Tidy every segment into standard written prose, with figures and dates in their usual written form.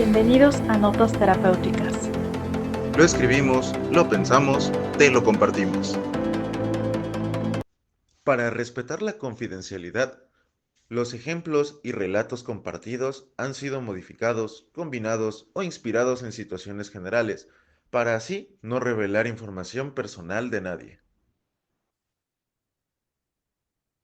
Bienvenidos a Notas Terapéuticas. Lo escribimos, lo pensamos, te lo compartimos. Para respetar la confidencialidad, los ejemplos y relatos compartidos han sido modificados, combinados o inspirados en situaciones generales, para así no revelar información personal de nadie.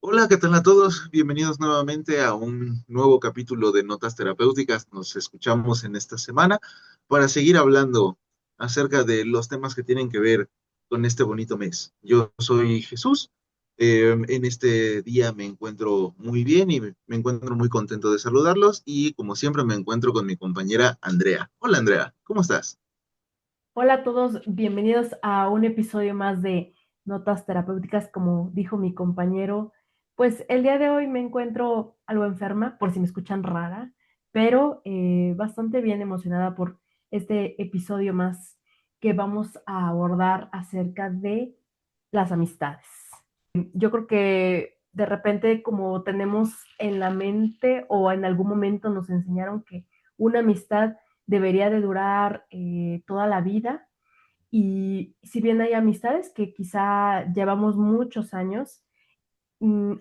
Hola, ¿qué tal a todos? Bienvenidos nuevamente a un nuevo capítulo de Notas Terapéuticas. Nos escuchamos en esta semana para seguir hablando acerca de los temas que tienen que ver con este bonito mes. Yo soy Jesús. En este día me encuentro muy bien y me encuentro muy contento de saludarlos y como siempre me encuentro con mi compañera Andrea. Hola Andrea, ¿cómo estás? Hola a todos, bienvenidos a un episodio más de Notas Terapéuticas, como dijo mi compañero. Pues el día de hoy me encuentro algo enferma, por si me escuchan rara, pero bastante bien emocionada por este episodio más que vamos a abordar acerca de las amistades. Yo creo que de repente como tenemos en la mente o en algún momento nos enseñaron que una amistad debería de durar toda la vida, y si bien hay amistades que quizá llevamos muchos años,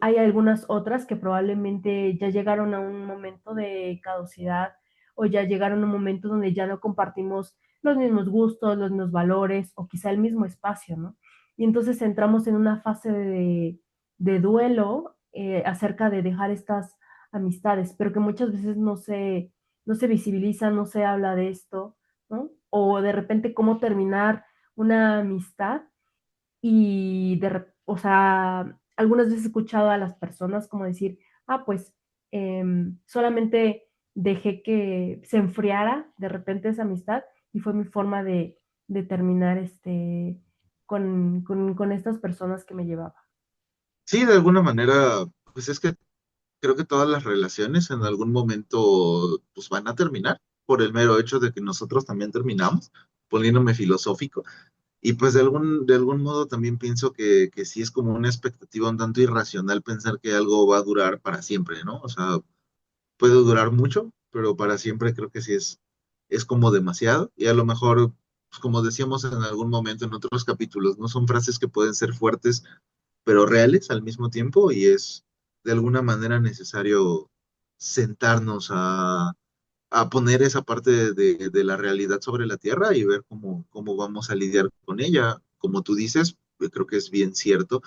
hay algunas otras que probablemente ya llegaron a un momento de caducidad o ya llegaron a un momento donde ya no compartimos los mismos gustos, los mismos valores o quizá el mismo espacio, ¿no? Y entonces entramos en una fase de duelo acerca de dejar estas amistades, pero que muchas veces no se visibiliza, no se habla de esto, ¿no? O de repente cómo terminar una amistad y o sea, algunas veces he escuchado a las personas como decir, pues solamente dejé que se enfriara de repente esa amistad y fue mi forma de terminar con estas personas que me llevaba. Sí, de alguna manera, pues es que creo que todas las relaciones en algún momento pues van a terminar por el mero hecho de que nosotros también terminamos, poniéndome filosófico. Y pues de algún modo también pienso que sí es como una expectativa un tanto irracional pensar que algo va a durar para siempre, ¿no? O sea, puede durar mucho, pero para siempre creo que sí es como demasiado. Y a lo mejor, pues como decíamos en algún momento en otros capítulos, ¿no? Son frases que pueden ser fuertes pero reales al mismo tiempo y es de alguna manera necesario sentarnos a poner esa parte de la realidad sobre la Tierra y ver cómo vamos a lidiar con ella. Como tú dices, yo creo que es bien cierto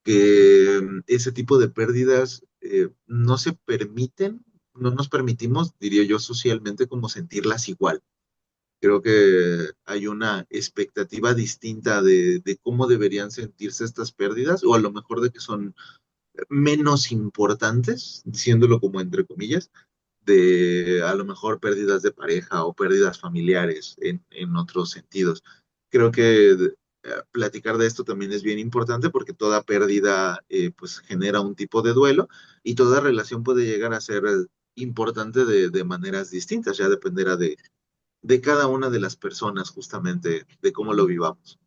que ese tipo de pérdidas no se permiten, no nos permitimos, diría yo, socialmente como sentirlas igual. Creo que hay una expectativa distinta de cómo deberían sentirse estas pérdidas, o a lo mejor de que son menos importantes, diciéndolo como entre comillas, de a lo mejor pérdidas de pareja o pérdidas familiares en otros sentidos. Creo que platicar de esto también es bien importante porque toda pérdida pues genera un tipo de duelo y toda relación puede llegar a ser importante de maneras distintas, ya dependerá de cada una de las personas justamente, de cómo lo vivamos.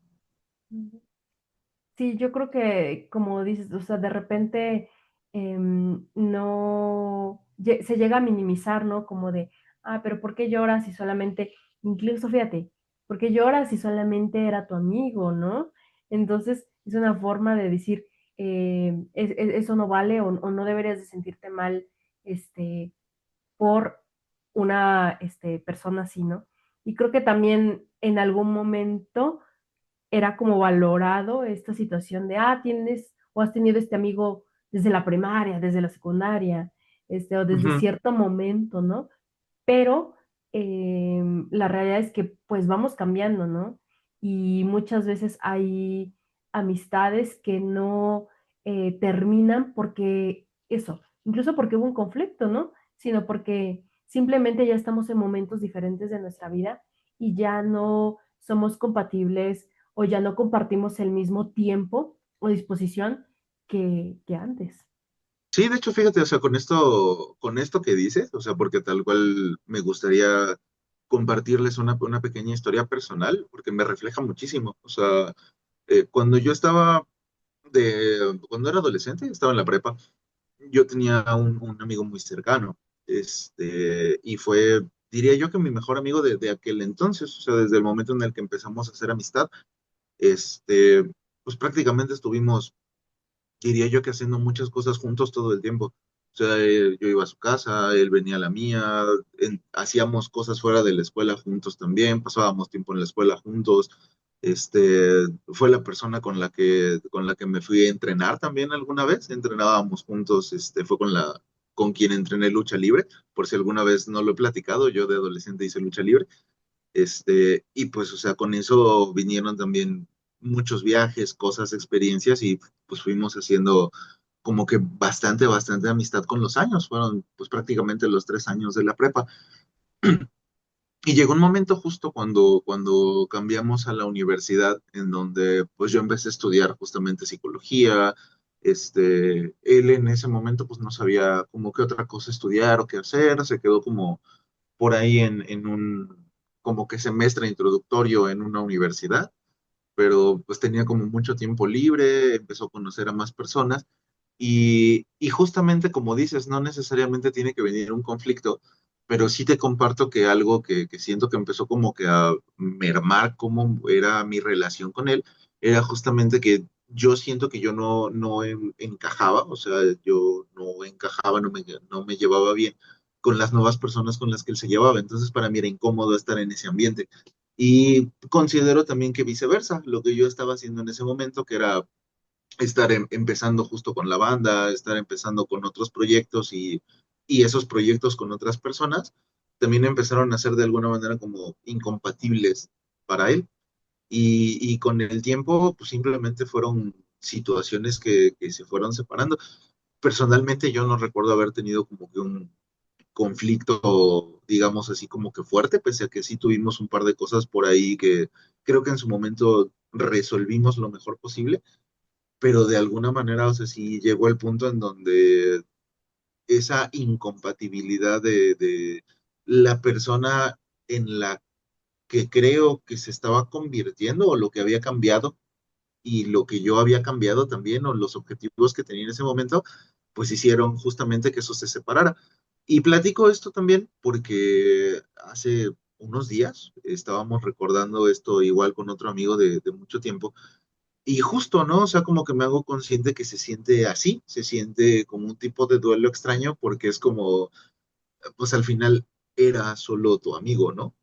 Sí, yo creo que, como dices, o sea, de repente no se llega a minimizar, ¿no? Como de, pero ¿por qué lloras si solamente, incluso fíjate, ¿por qué lloras si solamente era tu amigo, ¿no? Entonces, es una forma de decir, eso no vale o no deberías de sentirte mal, este, por una persona así, ¿no? Y creo que también en algún momento era como valorado esta situación de, tienes o has tenido este amigo desde la primaria, desde la secundaria, o desde Ujú. cierto momento, ¿no? Pero la realidad es que pues vamos cambiando, ¿no? Y muchas veces hay amistades que no terminan porque eso, incluso porque hubo un conflicto, ¿no? Sino porque simplemente ya estamos en momentos diferentes de nuestra vida y ya no somos compatibles o ya no compartimos el mismo tiempo o disposición que antes. Sí, de hecho, fíjate, o sea, con esto que dices, o sea, porque tal cual me gustaría compartirles una pequeña historia personal, porque me refleja muchísimo. O sea, cuando era adolescente, estaba en la prepa, yo tenía un amigo muy cercano, y fue diría yo que mi mejor amigo de aquel entonces, o sea, desde el momento en el que empezamos a hacer amistad, pues prácticamente estuvimos, diría yo que haciendo muchas cosas juntos todo el tiempo. O sea, yo iba a su casa, él venía a la mía, hacíamos cosas fuera de la escuela juntos también, pasábamos tiempo en la escuela juntos. Fue la persona con la que me fui a entrenar también alguna vez. Entrenábamos juntos, fue con quien entrené lucha libre. Por si alguna vez no lo he platicado, yo de adolescente hice lucha libre. Y pues, o sea, con eso vinieron también muchos viajes, cosas, experiencias y pues fuimos haciendo como que bastante amistad con los años. Fueron pues prácticamente los 3 años de la prepa. Y llegó un momento justo cuando cambiamos a la universidad en donde pues yo empecé a estudiar justamente psicología. Él en ese momento pues no sabía como qué otra cosa estudiar o qué hacer, se quedó como por ahí en un como que semestre introductorio en una universidad, pero pues tenía como mucho tiempo libre, empezó a conocer a más personas y justamente como dices, no necesariamente tiene que venir un conflicto, pero sí te comparto que algo que siento que empezó como que a mermar cómo era mi relación con él, era justamente que yo siento que yo no encajaba, o sea, yo no encajaba, no me llevaba bien con las nuevas personas con las que él se llevaba, entonces para mí era incómodo estar en ese ambiente. Y considero también que viceversa, lo que yo estaba haciendo en ese momento, que era estar empezando justo con la banda, estar empezando con otros proyectos y esos proyectos con otras personas, también empezaron a ser de alguna manera como incompatibles para él. Y con el tiempo, pues simplemente fueron situaciones que se fueron separando. Personalmente yo no recuerdo haber tenido como que un conflicto, digamos así como que fuerte, pese a que sí tuvimos un par de cosas por ahí que creo que en su momento resolvimos lo mejor posible, pero de alguna manera, o sea, sí llegó el punto en donde esa incompatibilidad de la persona en la que creo que se estaba convirtiendo o lo que había cambiado y lo que yo había cambiado también o los objetivos que tenía en ese momento, pues hicieron justamente que eso se separara. Y platico esto también porque hace unos días estábamos recordando esto igual con otro amigo de mucho tiempo y justo, ¿no? O sea, como que me hago consciente que se siente así, se siente como un tipo de duelo extraño porque es como, pues al final era solo tu amigo, ¿no?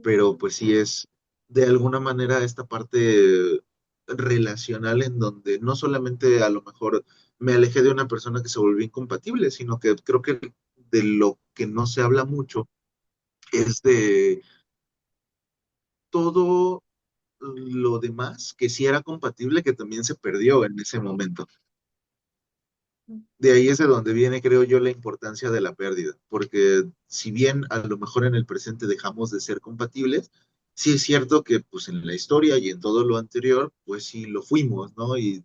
Pero pues sí es de alguna manera esta parte relacional en donde no solamente a lo mejor me alejé de una persona que se volvió incompatible, sino que creo que de lo que no se habla mucho es de todo lo demás que sí era compatible que también se perdió en ese momento. De ahí es de donde viene, creo yo, la importancia de la pérdida, porque si bien a lo mejor en el presente dejamos de ser compatibles, sí es cierto que pues en la historia y en todo lo anterior, pues sí lo fuimos, ¿no? Y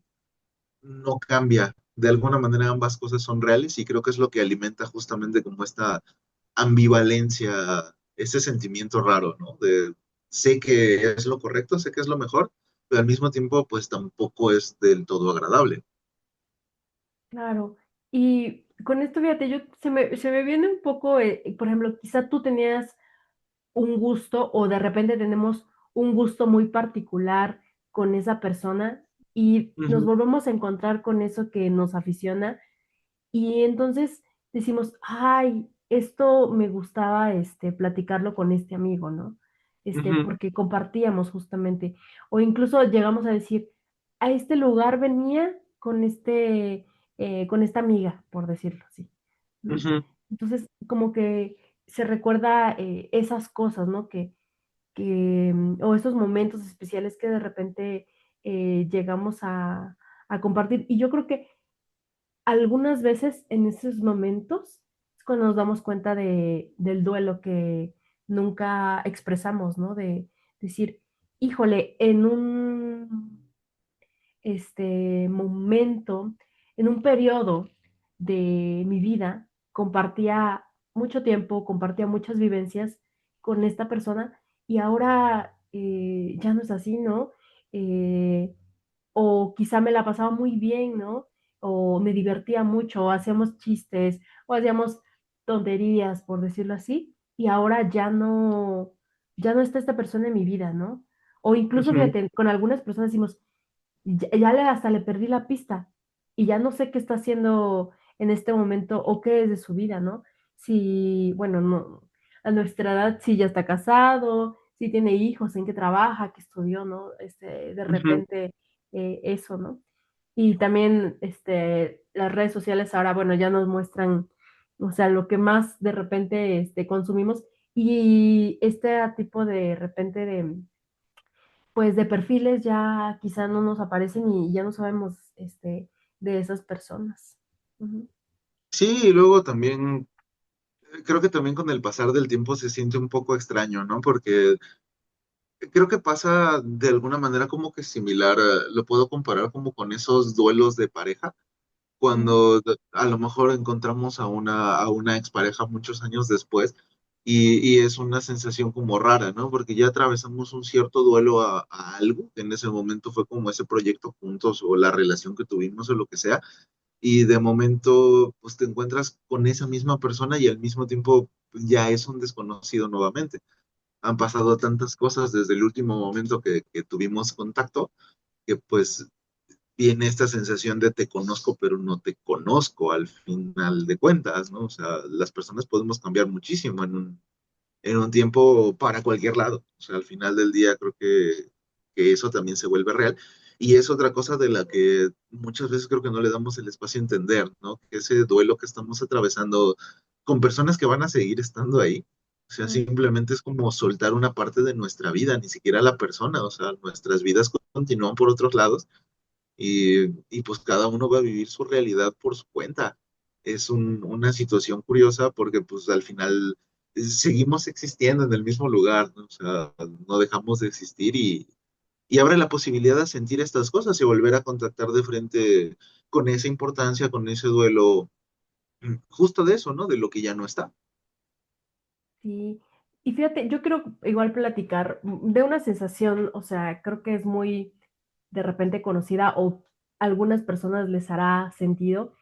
no cambia. De alguna manera ambas cosas son reales y creo que es lo que alimenta justamente como esta ambivalencia, ese sentimiento raro, ¿no? De sé que es lo correcto, sé que es lo mejor, pero al mismo tiempo pues tampoco es del todo agradable. Claro. Y con esto, fíjate, se me viene un poco, por ejemplo, quizá tú tenías un gusto o de repente tenemos un gusto muy particular con esa persona y nos Ujú, volvemos a encontrar con eso que nos aficiona y entonces decimos, ay, esto me gustaba platicarlo con este amigo, ¿no? ujú, Porque compartíamos justamente, o incluso llegamos a decir, a este lugar venía con esta amiga, por decirlo así, ¿no? ujú. Entonces, como que se recuerda esas cosas, ¿no? O esos momentos especiales que de repente llegamos a compartir. Y yo creo que algunas veces en esos momentos es cuando nos damos cuenta del duelo que nunca expresamos, ¿no? De decir, híjole, en un momento, en un periodo de mi vida, compartía mucho tiempo, compartía muchas vivencias con esta persona y ahora ya no es así, ¿no? Eh, o quizá me la pasaba muy bien, ¿no? O me divertía mucho, o hacíamos chistes, o hacíamos tonterías, por decirlo así, y ahora ya no está esta persona en mi vida, ¿no? O incluso, Ujú, fíjate, con algunas personas decimos, hasta le perdí la pista y ya no sé qué está haciendo en este momento o qué es de su vida, ¿no? Si, bueno, no, a nuestra edad, si ya está casado, si tiene hijos, en qué trabaja, qué estudió, ¿no? De ujú. repente eso, ¿no? Y también las redes sociales ahora, bueno, ya nos muestran, o sea, lo que más de repente consumimos y este tipo de repente pues de perfiles ya quizá no nos aparecen y ya no sabemos de esas personas. Ujú. Sí, y luego también, creo que también con el pasar del tiempo se siente un poco extraño, ¿no? Porque creo que pasa de alguna manera como que similar, lo puedo comparar como con esos duelos de pareja, Ujú. cuando a lo mejor encontramos a una expareja muchos años después y es una sensación como rara, ¿no? Porque ya atravesamos un cierto duelo a algo, que en ese momento fue como ese proyecto juntos o la relación que tuvimos o lo que sea, y de momento pues te encuentras con esa misma persona y al mismo tiempo ya es un desconocido nuevamente. Han pasado tantas cosas desde el último momento que tuvimos contacto, que pues viene esta sensación de te conozco, pero no te conozco al final de cuentas, ¿no? O sea, las personas podemos cambiar muchísimo en un tiempo para cualquier lado. O sea, al final del día creo que eso también se vuelve real. Y es otra cosa de la que muchas veces creo que no le damos el espacio a entender, ¿no? Que ese duelo que estamos atravesando con personas que van a seguir estando ahí, o sea, Mm. simplemente es como soltar una parte de nuestra vida, ni siquiera la persona, o sea, nuestras vidas continúan por otros lados y pues cada uno va a vivir su realidad por su cuenta. Es una situación curiosa porque pues al final seguimos existiendo en el mismo lugar, ¿no? O sea, no dejamos de existir y abre la posibilidad de sentir estas cosas y volver a contactar de frente con esa importancia, con ese duelo, justo de eso, ¿no? De lo que ya no está. Sí, y fíjate, yo quiero igual platicar de una sensación, o sea, creo que es muy de repente conocida o algunas personas les hará sentido.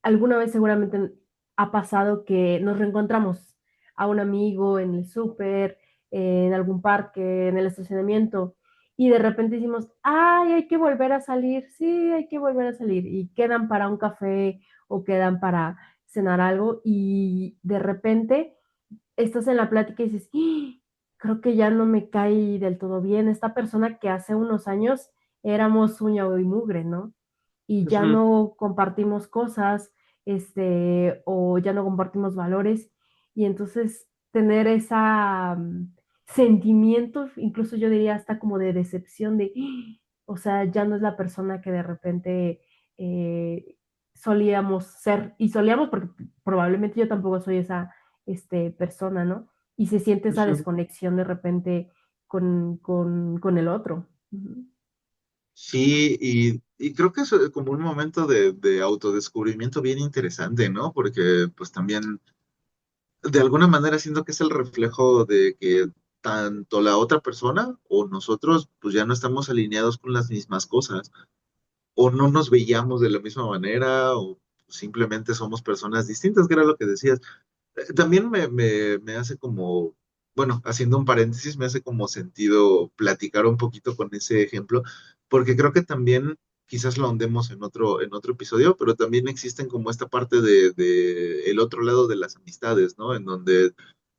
Alguna vez seguramente ha pasado que nos reencontramos a un amigo en el súper, en algún parque, en el estacionamiento, y de repente decimos, ay, hay que volver a salir, sí, hay que volver a salir, y quedan para un café o quedan para cenar algo, y de repente estás en la plática y dices, "Ah, creo que ya no me cae del todo bien esta persona que hace unos años éramos uña y mugre, ¿no? Y ya Ujú, no compartimos cosas, o ya no compartimos valores, y entonces tener esa sentimiento, incluso yo diría hasta como de decepción de, o sea, ya no es la persona que de repente eh, solíamos ser, y solíamos porque probablemente yo tampoco soy esa persona, ¿no? Y se siente esa ujú. desconexión de repente con el otro. Ujú. Sí, y creo que es como un momento de autodescubrimiento bien interesante, ¿no? Porque pues también de alguna manera siento que es el reflejo de que tanto la otra persona o nosotros pues ya no estamos alineados con las mismas cosas o no nos veíamos de la misma manera o simplemente somos personas distintas, que era lo que decías. También me hace como, bueno, haciendo un paréntesis, me hace como sentido platicar un poquito con ese ejemplo, porque creo que también, quizás lo ahondemos en otro episodio, pero también existen como esta parte de el otro lado de las amistades, ¿no? En donde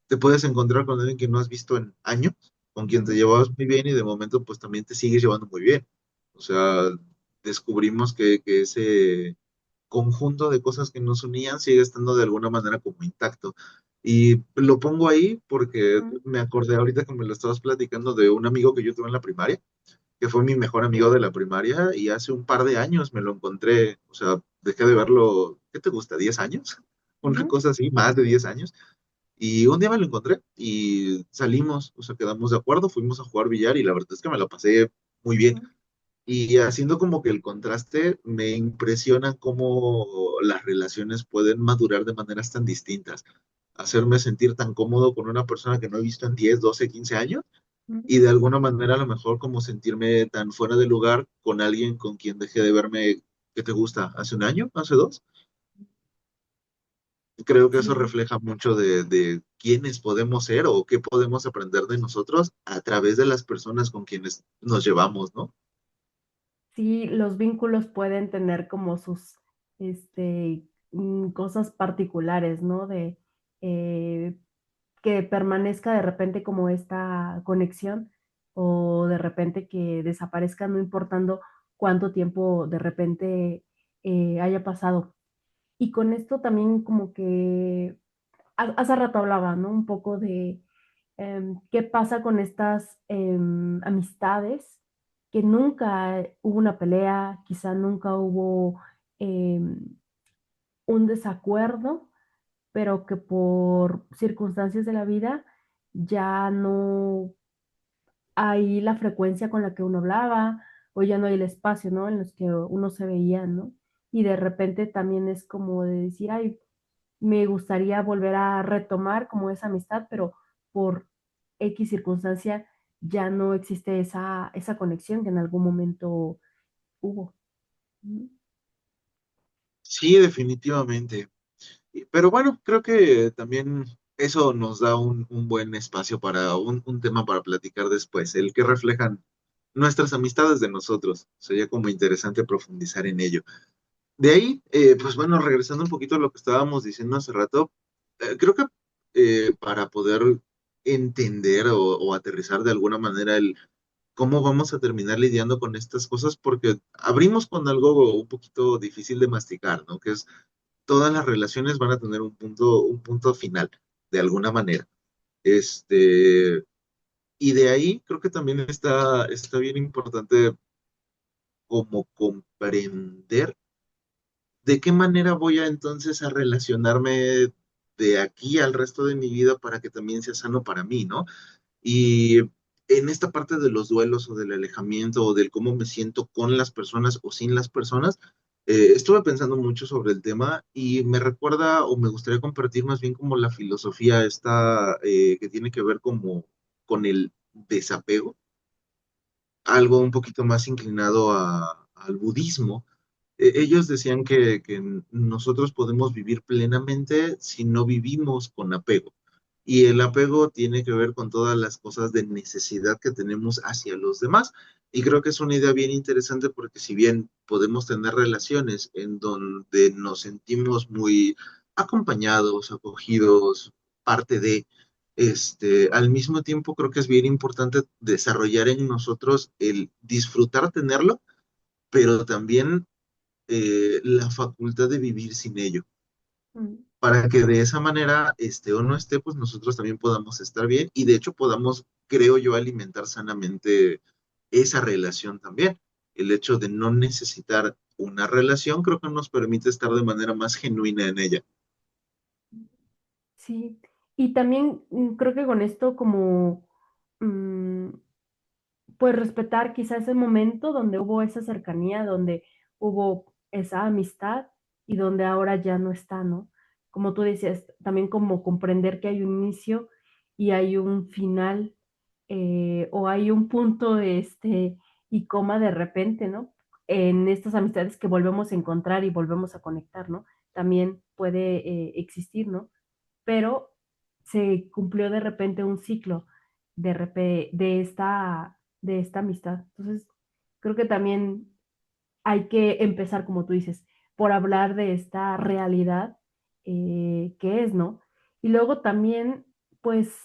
te puedes encontrar con alguien que no has visto en años, con quien te Ujú. llevabas muy bien y de momento pues también te sigues llevando muy bien. O sea, descubrimos que ese conjunto de cosas que nos unían sigue estando de alguna manera como intacto. Y lo pongo ahí porque Ujú. me acordé ahorita que me lo estabas platicando de un amigo que yo tuve en la primaria, que fue mi mejor amigo de la primaria y hace un par de años me lo encontré, o sea, dejé de verlo, ¿qué te gusta? ¿10 años? Una Ujú. cosa así, más de 10 años. Y un día me lo encontré y salimos, o sea, quedamos de acuerdo, fuimos a jugar billar y la verdad es que me lo pasé muy bien. Ujú. Y haciendo como que el contraste, me impresiona cómo las relaciones pueden madurar de maneras tan distintas. Hacerme sentir tan cómodo con una persona que no he visto en 10 12 15 años Ujú. y de alguna manera a lo mejor como sentirme tan fuera de lugar con alguien con quien dejé de verme, ¿qué te gusta? ¿Hace un año? ¿Hace dos? Creo que eso Sí, refleja mucho quiénes podemos ser o qué podemos aprender de nosotros a través de las personas con quienes nos llevamos, ¿no? Sí, los vínculos pueden tener como sus cosas particulares, ¿no? De eh, que permanezca de repente como esta conexión o de repente que desaparezca, no importando cuánto tiempo de repente haya pasado. Y con esto también como que hace rato hablaba, ¿no? Un poco de qué pasa con estas amistades que nunca hubo una pelea, quizá nunca hubo un desacuerdo, pero que por circunstancias de la vida ya no hay la frecuencia con la que uno hablaba o ya no hay el espacio, ¿no? En los que uno se veía, ¿no? Y de repente también es como de decir, ay, me gustaría volver a retomar como esa amistad, pero por X circunstancia ya no existe esa conexión que en algún momento hubo. Ujú. Sí, definitivamente. Pero bueno, creo que también eso nos da un buen espacio para un tema para platicar después, el que reflejan nuestras amistades de nosotros. Sería como interesante profundizar en ello. De ahí, pues bueno, regresando un poquito a lo que estábamos diciendo hace rato, creo que para poder entender o aterrizar de alguna manera el cómo vamos a terminar lidiando con estas cosas, porque abrimos con algo un poquito difícil de masticar, ¿no? Que es todas las relaciones van a tener un punto final, de alguna manera. Y de ahí creo que también está bien importante como comprender de qué manera voy a entonces a relacionarme de aquí al resto de mi vida para que también sea sano para mí, ¿no? Y en esta parte de los duelos o del alejamiento o del cómo me siento con las personas o sin las personas, estuve pensando mucho sobre el tema y me recuerda o me gustaría compartir más bien como la filosofía esta que tiene que ver como con el desapego, algo un poquito más inclinado al budismo. Ellos decían que nosotros podemos vivir plenamente si no vivimos con apego. Y el apego tiene que ver con todas las cosas de necesidad que tenemos hacia los demás. Y creo que es una idea bien interesante porque si bien podemos tener relaciones en donde nos sentimos muy acompañados, acogidos, parte de, al mismo tiempo creo que es bien importante desarrollar en nosotros el disfrutar tenerlo, pero también la facultad de vivir sin ello, Mm. para que de esa manera, esté o no esté, pues nosotros también podamos estar bien y de hecho podamos, creo yo, alimentar sanamente esa relación también. El hecho de no necesitar una relación creo que nos permite estar de manera más genuina en ella. Sí, y también creo que con esto como mm, pues respetar quizá ese momento donde hubo esa cercanía, donde hubo esa amistad y donde ahora ya no está, ¿no? Como tú decías, también como comprender que hay un inicio y hay un final, o hay un punto, y coma de repente, ¿no? En estas amistades que volvemos a encontrar y volvemos a conectar, ¿no? También puede existir, ¿no? Pero se cumplió de repente un ciclo de esta amistad. Entonces, creo que también hay que empezar, como tú dices, por hablar de esta realidad que es, ¿no? Y luego también, pues,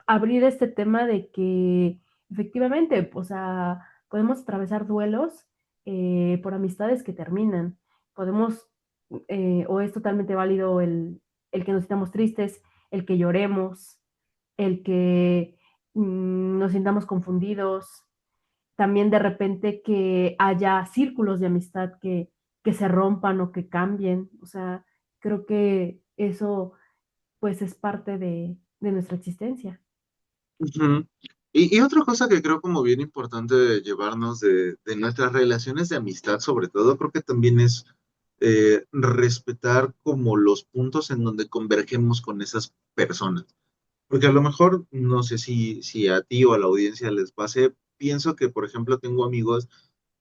abrir este tema de que efectivamente, o sea, podemos atravesar duelos por amistades que terminan. Podemos, o es totalmente válido el que nos sintamos tristes, el que lloremos, el que nos sintamos confundidos, también de repente que haya círculos de amistad que se rompan o que cambien. O sea, creo que eso pues es parte de nuestra existencia. Ujú. Y otra cosa que creo como bien importante de llevarnos de nuestras relaciones de amistad, sobre todo, creo que también es respetar como los puntos en donde convergemos con esas personas. Porque a lo mejor, no sé si a ti o a la audiencia les pase, pienso que, por ejemplo, tengo amigos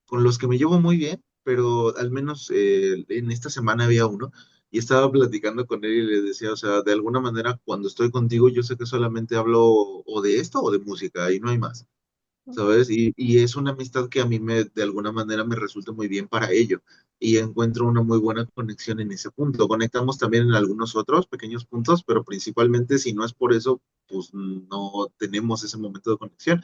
con los que me llevo muy bien, pero al menos en esta semana había uno, y estaba platicando con él y le decía, o sea, de alguna manera cuando estoy contigo yo sé que solamente hablo o de esto o de música y no hay más. ¿Sabes? Y es una amistad que a mí de alguna manera me resulta muy bien para ello y encuentro una muy buena conexión en ese punto. Conectamos también en algunos otros pequeños puntos, pero principalmente si no es por eso, pues no tenemos ese momento de conexión.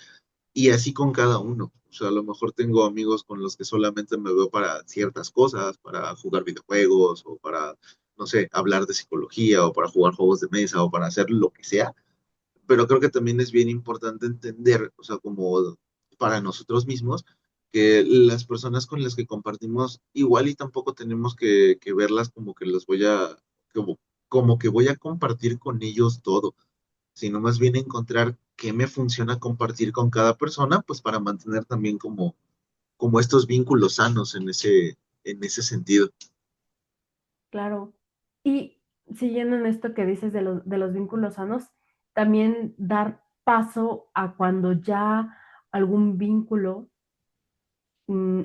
Y así con cada uno. O sea, a lo mejor tengo amigos con los que solamente me veo para ciertas cosas, para jugar videojuegos o para, no sé, hablar de psicología o para jugar juegos de mesa o para hacer lo que sea, pero creo que también es bien importante entender, o sea, como para nosotros mismos, que las personas con las que compartimos igual y tampoco tenemos que verlas como que las voy a, como, como que voy a compartir con ellos todo, sino más bien encontrar qué me funciona compartir con cada persona, pues para mantener también como estos vínculos sanos en ese sentido. Claro. Y siguiendo en esto que dices de los vínculos sanos, también dar paso a cuando ya algún vínculo,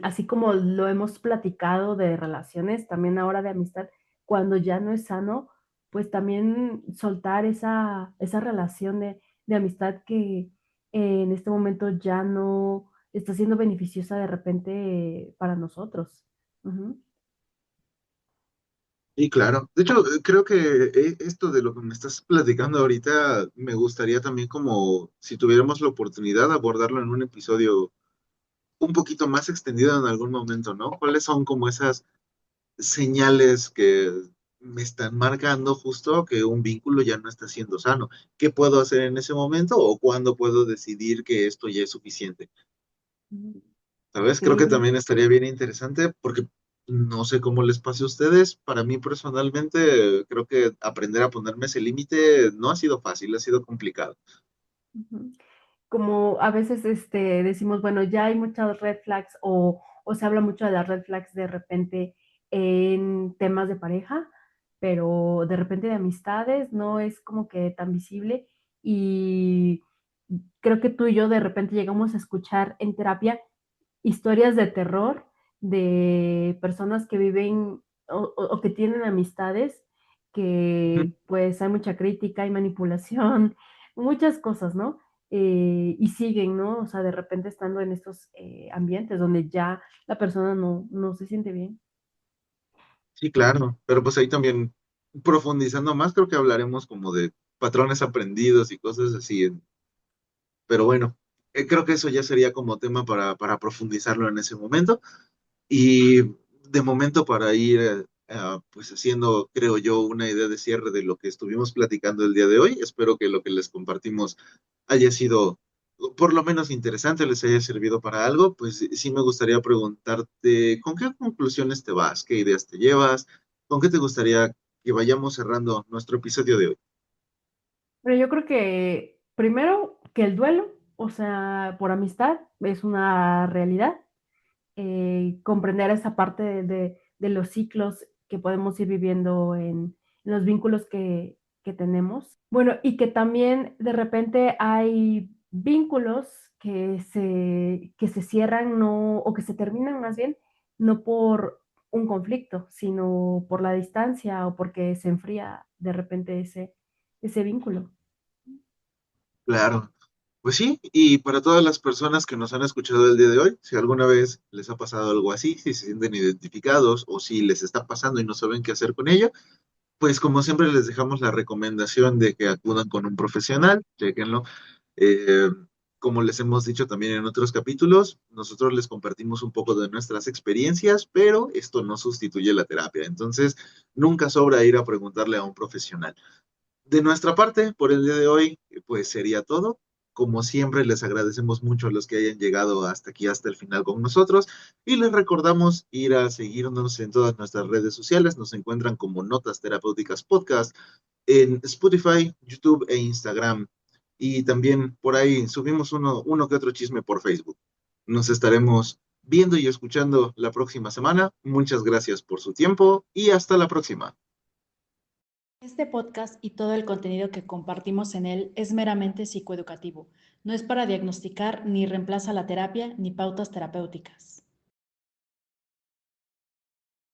así como lo hemos platicado de relaciones, también ahora de amistad, cuando ya no es sano, pues también soltar esa relación de amistad que en este momento ya no está siendo beneficiosa de repente para nosotros. Ujú. Y claro, de hecho, creo que esto de lo que me estás platicando ahorita, me gustaría también como si tuviéramos la oportunidad de abordarlo en un episodio un poquito más extendido en algún momento, ¿no? ¿Cuáles son como esas señales que me están marcando justo que un vínculo ya no está siendo sano? ¿Qué puedo hacer en ese momento o cuándo puedo decidir que esto ya es suficiente? Ujú. ¿Sabes? Creo que Sí. también estaría bien interesante porque no sé cómo les pase a ustedes. Para mí personalmente, creo que aprender a ponerme ese límite no ha sido fácil, ha sido complicado. Ujú. Como a veces decimos, bueno, ya hay muchas red flags o se habla mucho de las red flags de repente en temas de pareja, pero de repente de amistades no es como que tan visible y creo que tú y yo de repente llegamos a escuchar en terapia historias de terror de personas que viven o que tienen amistades Ujú. que pues hay mucha crítica, hay manipulación, muchas cosas, ¿no? Y siguen, ¿no? O sea, de repente estando en estos ambientes donde ya la persona no se siente bien. Sí, claro, pero pues ahí también profundizando más, creo que hablaremos como de patrones aprendidos y cosas así. Pero bueno, creo que eso ya sería como tema para profundizarlo en ese momento. Y de momento para ir pues haciendo, creo yo, una idea de cierre de lo que estuvimos platicando el día de hoy. Espero que lo que les compartimos haya sido por lo menos interesante, les haya servido para algo. Pues sí me gustaría preguntarte, ¿con qué conclusiones te vas? ¿Qué ideas te llevas? ¿Con qué te gustaría que vayamos cerrando nuestro episodio de hoy? Pero yo creo que primero que el duelo, o sea, por amistad, es una realidad. Comprender esa parte de los ciclos que podemos ir viviendo en los vínculos que tenemos. Bueno, y que también de repente hay vínculos que se cierran no, o que se terminan más bien, no por un conflicto, sino por la distancia o porque se enfría de repente ese vínculo. Claro. Pues sí, y para todas las personas que nos han escuchado el día de hoy, si alguna vez les ha pasado algo así, si se sienten identificados o si les está pasando y no saben qué hacer con ello, pues como siempre les dejamos la recomendación de que acudan con un profesional, chéquenlo. Eh, Como les hemos dicho también en otros capítulos, nosotros les compartimos un poco de nuestras experiencias, pero esto no sustituye la terapia. Entonces, nunca sobra ir a preguntarle a un profesional. De nuestra parte, por el día de hoy, pues sería todo. Como siempre, les agradecemos mucho a los que hayan llegado hasta aquí, hasta el final con nosotros. Y les recordamos ir a seguirnos en todas nuestras redes sociales. Nos encuentran como Notas Terapéuticas Podcast en Spotify, YouTube e Instagram. Y también por ahí subimos uno que otro chisme por Facebook. Nos estaremos viendo y escuchando la próxima semana. Muchas gracias por su tiempo y hasta la próxima. Este podcast y todo el contenido que compartimos en él es meramente psicoeducativo. No es para diagnosticar ni reemplaza la terapia ni pautas terapéuticas.